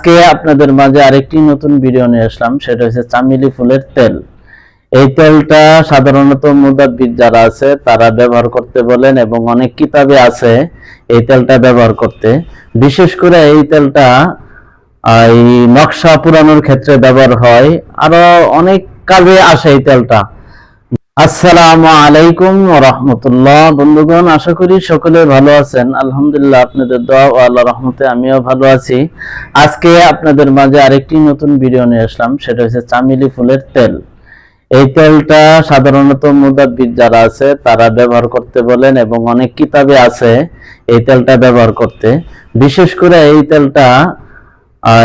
আজকে আপনাদের মাঝে আরেকটি নতুন ভিডিও নিয়ে আসলাম, সেটা হচ্ছে চামেলি ফুলের তেল। এই তেলটা সাধারণত মুদাব্বির যারা আছে তারা ব্যবহার করতে বলেন এবং অনেক কিতাবে আছে এই তেলটা ব্যবহার করতে। বিশেষ করে এই তেলটা এই নকশা পুরানোর ক্ষেত্রে ব্যবহার হয়, আরো অনেক কাজে আসে এই তেলটা। আসসালামু আলাইকুম ওয়া রাহমাতুল্লাহ। বন্ধুগণ, আশা করি সকলে ভালো আছেন। আলহামদুলিল্লাহ, আপনাদের দোয়া ও আল্লাহর রহমতে আমিও ভালো আছি। আজকে আপনাদের মাঝে আরেকটি নতুন ভিডিও নিয়ে আসলাম, সেটা হচ্ছে চামেলি ফুলের তেল। এই তেলটা সাধারণত মুদাব্বির যারা আছে তারা ব্যবহার করতে বলেন এবং অনেক কিতাবে আছে এই তেলটা ব্যবহার করতে। বিশেষ করে এই তেলটা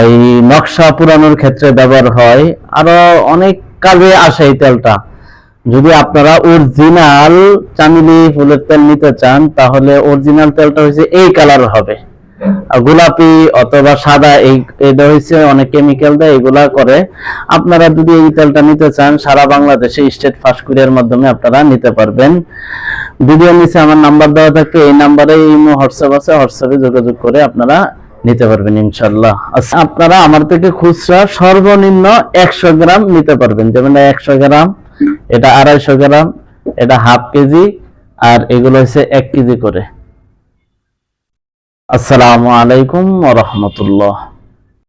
এই নকশা পুরানোর ক্ষেত্রে ব্যবহার হয়, আরো অনেক কাজে আসে এই তেলটা। যদি আপনারা অরিজিনাল চামেলি ফুলের তেল নিতে চান, তাহলে অরিজিনাল তেলটা হচ্ছে এই কালার হবে, গোলাপি অথবা সাদা। এটা হচ্ছে অনেক কেমিক্যাল দেয়, এগুলা করে। আপনারা যদি এই তেলটা নিতে চান, সারা বাংলাদেশে স্টেট ফাস্ট কুরিয়ার মাধ্যমে আপনারা নিতে পারবেন। ভিডিও নিচে আমার নাম্বার দেওয়া থাকে, এই নাম্বারে ইমো হোয়াটসঅ্যাপ আছে, হোয়াটসঅ্যাপে যোগাযোগ করে আপনারা নিতে পারবেন ইনশাল্লাহ। আচ্ছা, আপনারা আমার থেকে খুচরা সর্বনিম্ন 100 গ্রাম নিতে পারবেন। যেমন 100 গ্রাম, এটা 250 গ্রাম, এটা হাফ কেজি, আর এগুলো হচ্ছে 1 কেজি করে। আসসালামু আলাইকুম ওয়া রাহমাতুল্লাহ।